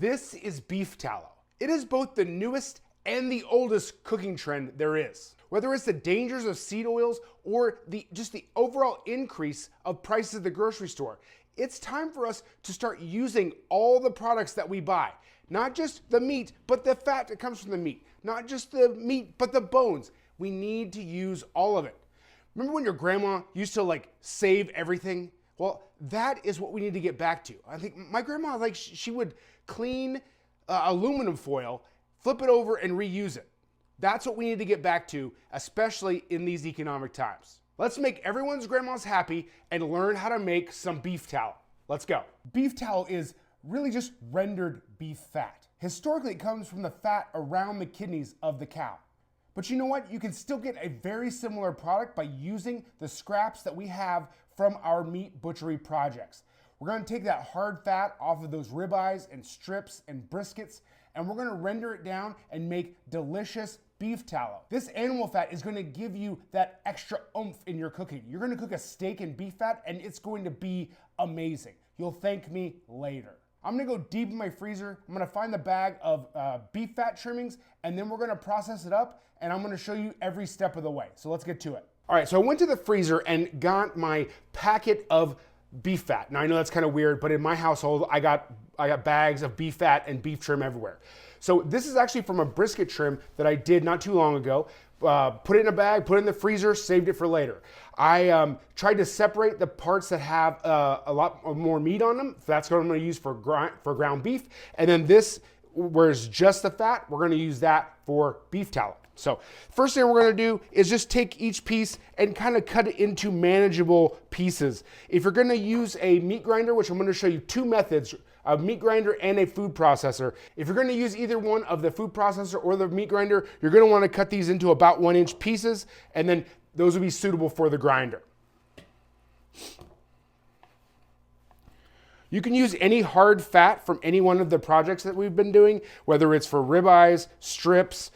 This is beef tallow. It is both the newest and the oldest cooking trend there is. Whether it's the dangers of seed oils or just the overall increase of prices at the grocery store, it's time for us to start using all the products that we buy. Not just the meat, but the fat that comes from the meat. Not just the meat, but the bones. We need to use all of it. Remember when your grandma used to like save everything? Well, that is what we need to get back to. I think my grandma, like, she would clean aluminum foil, flip it over, and reuse it. That's what we need to get back to, especially in these economic times. Let's make everyone's grandmas happy and learn how to make some beef tallow. Let's go. Beef tallow is really just rendered beef fat. Historically, it comes from the fat around the kidneys of the cow. But you know what? You can still get a very similar product by using the scraps that we have from our meat butchery projects. We're gonna take that hard fat off of those ribeyes and strips and briskets, and we're gonna render it down and make delicious beef tallow. This animal fat is gonna give you that extra oomph in your cooking. You're gonna cook a steak in beef fat and it's going to be amazing. You'll thank me later. I'm gonna go deep in my freezer. I'm gonna find the bag of beef fat trimmings, and then we're gonna process it up, and I'm gonna show you every step of the way. So let's get to it. All right, so I went to the freezer and got my packet of beef fat. Now I know that's kind of weird, but in my household, I got bags of beef fat and beef trim everywhere. So this is actually from a brisket trim that I did not too long ago. Put it in a bag, put it in the freezer, saved it for later. I tried to separate the parts that have a lot more meat on them. That's what I'm gonna use for ground beef. And then this, where it's just the fat, we're gonna use that for beef tallow. So first thing we're gonna do is just take each piece and kind of cut it into manageable pieces. If you're gonna use a meat grinder, which I'm gonna show you two methods, a meat grinder and a food processor. If you're gonna use either one of the food processor or the meat grinder, you're gonna wanna cut these into about 1-inch pieces, and then those will be suitable for the grinder. You can use any hard fat from any one of the projects that we've been doing, whether it's for ribeyes, strips,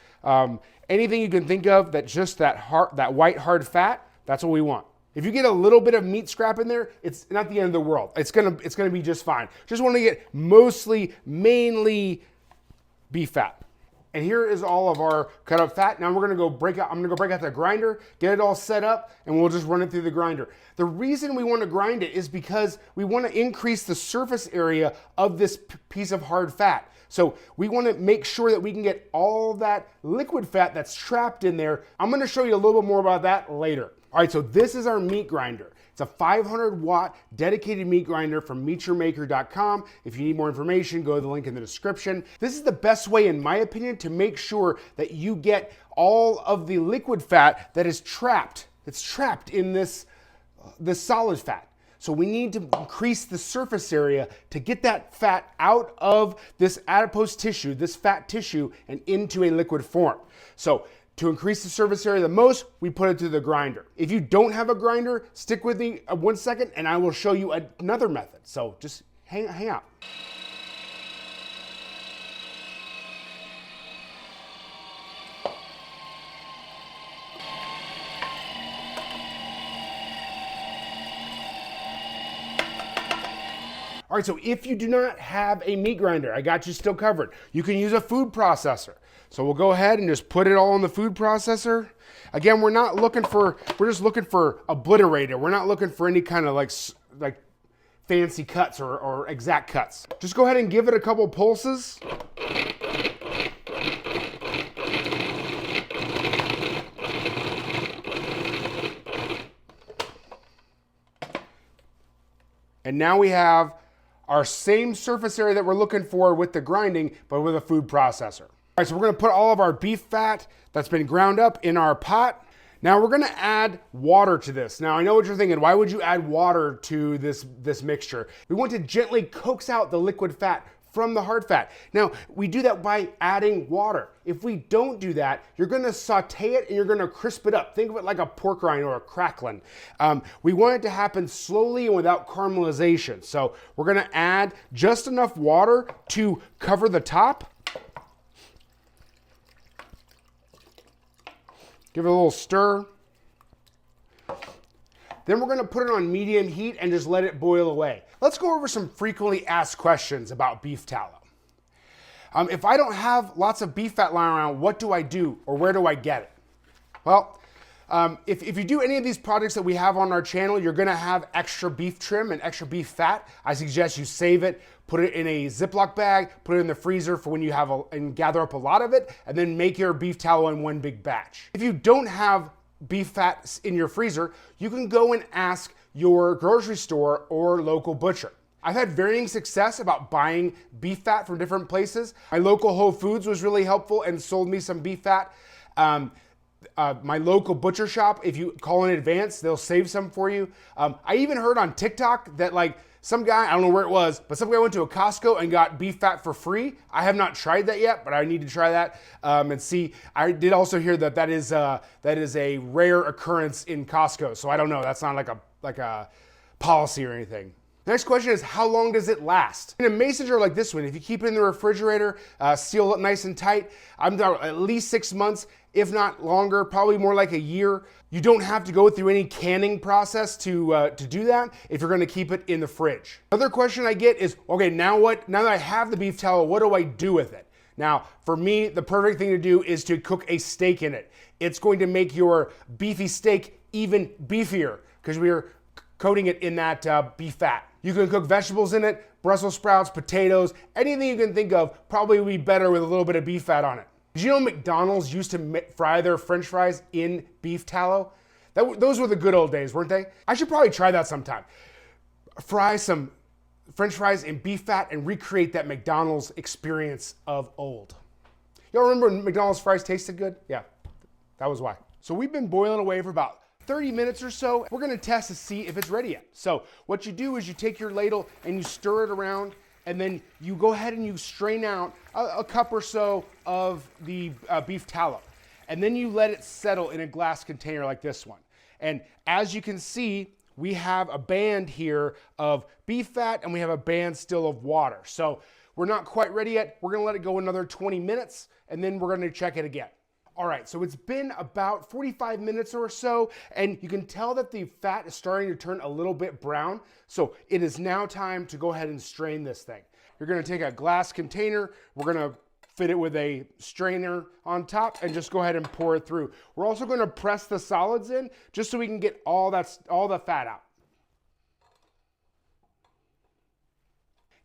anything you can think of that just that white hard fat, that's what we want. If you get a little bit of meat scrap in there, it's not the end of the world. It's gonna be just fine. Just want to get mainly beef fat. And here is all of our cut up fat. Now I'm gonna go break out the grinder, get it all set up, and we'll just run it through the grinder. The reason we want to grind it is because we want to increase the surface area of this piece of hard fat. So we want to make sure that we can get all that liquid fat that's trapped in there. I'm gonna show you a little bit more about that later. All right, so this is our meat grinder. It's a 500-watt dedicated meat grinder from meatyourmaker.com. If you need more information, go to the link in the description. This is the best way, in my opinion, to make sure that you get all of the liquid fat that is trapped. It's trapped in this solid fat. So we need to increase the surface area to get that fat out of this adipose tissue, this fat tissue, and into a liquid form. So to increase the surface area the most, we put it through the grinder. If you don't have a grinder, stick with me 1 second and I will show you another method. So just hang out. All right, so if you do not have a meat grinder, I got you still covered. You can use a food processor. So we'll go ahead and just put it all in the food processor. Again, we're just looking for obliterator. We're not looking for any kind of like fancy cuts or exact cuts. Just go ahead and give it a couple pulses. And now we have our same surface area that we're looking for with the grinding, but with a food processor. All right, so we're gonna put all of our beef fat that's been ground up in our pot. Now we're gonna add water to this. Now I know what you're thinking, why would you add water to this mixture? We want to gently coax out the liquid fat from the hard fat. Now, we do that by adding water. If we don't do that, you're gonna saute it and you're gonna crisp it up. Think of it like a pork rind or a crackling. We want it to happen slowly and without caramelization. So we're gonna add just enough water to cover the top. Give it a little stir. Then we're gonna put it on medium heat and just let it boil away. Let's go over some frequently asked questions about beef tallow. If I don't have lots of beef fat lying around, what do I do, or where do I get it? Well, if you do any of these products that we have on our channel, you're gonna have extra beef trim and extra beef fat. I suggest you save it, put it in a Ziploc bag, put it in the freezer for when you have and gather up a lot of it, and then make your beef tallow in one big batch. If you don't have beef fat in your freezer, you can go and ask your grocery store or local butcher. I've had varying success about buying beef fat from different places. My local Whole Foods was really helpful and sold me some beef fat. My local butcher shop, if you call in advance, they'll save some for you. I even heard on TikTok that like some guy, I don't know where it was, but some guy went to a Costco and got beef fat for free. I have not tried that yet, but I need to try that and see. I did also hear that that is a rare occurrence in Costco. So I don't know. That's not like a policy or anything. Next question is, how long does it last? In a mason jar like this one, if you keep it in the refrigerator, seal it nice and tight, I'm talking at least 6 months, if not longer, probably more like a year. You don't have to go through any canning process to do that if you're gonna keep it in the fridge. Another question I get is, okay, now what? Now that I have the beef tallow, what do I do with it? Now, for me, the perfect thing to do is to cook a steak in it. It's going to make your beefy steak even beefier because we are coating it in that beef fat. You can cook vegetables in it, Brussels sprouts, potatoes, anything you can think of probably would be better with a little bit of beef fat on it. Did you know McDonald's used to fry their French fries in beef tallow? Those were the good old days, weren't they? I should probably try that sometime. Fry some French fries in beef fat and recreate that McDonald's experience of old. Y'all remember when McDonald's fries tasted good? Yeah, that was why. So we've been boiling away for about 30 minutes or so. We're gonna test to see if it's ready yet. So what you do is you take your ladle and you stir it around, and then you go ahead and you strain out a cup or so of the beef tallow. And then you let it settle in a glass container like this one. And as you can see, we have a band here of beef fat and we have a band still of water. So we're not quite ready yet. We're gonna let it go another 20 minutes and then we're gonna check it again. All right, so it's been about 45 minutes or so, and you can tell that the fat is starting to turn a little bit brown. So it is now time to go ahead and strain this thing. You're gonna take a glass container, we're gonna fit it with a strainer on top and just go ahead and pour it through. We're also gonna press the solids in just so we can get all the fat out.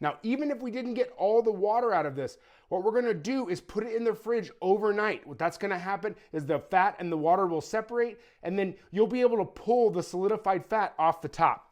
Now, even if we didn't get all the water out of this, what we're gonna do is put it in the fridge overnight. What that's gonna happen is the fat and the water will separate, and then you'll be able to pull the solidified fat off the top.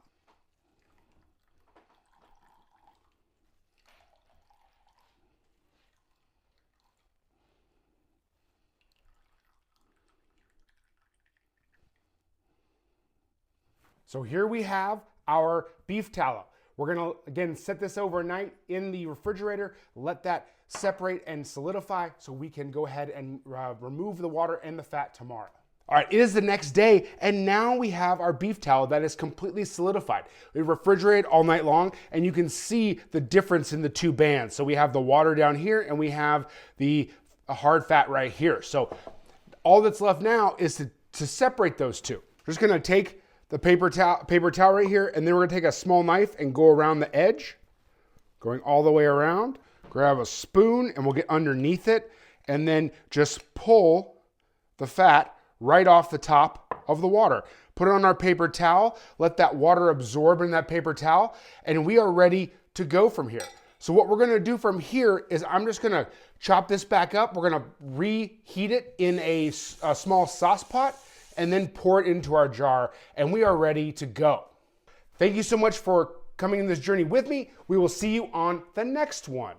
So here we have our beef tallow. We're gonna, again, set this overnight in the refrigerator, let that separate and solidify so we can go ahead and remove the water and the fat tomorrow. All right, it is the next day, and now we have our beef tallow that is completely solidified. We refrigerate all night long, and you can see the difference in the two bands. So we have the water down here, and we have the hard fat right here. So all that's left now is to separate those two. We're just gonna take the paper towel right here, and then we're gonna take a small knife and go around the edge, going all the way around. Grab a spoon and we'll get underneath it, and then just pull the fat right off the top of the water. Put it on our paper towel, let that water absorb in that paper towel, and we are ready to go from here. So what we're gonna do from here is I'm just gonna chop this back up. We're gonna reheat it in a small sauce pot, and then pour it into our jar, and we are ready to go. Thank you so much for coming in this journey with me. We will see you on the next one.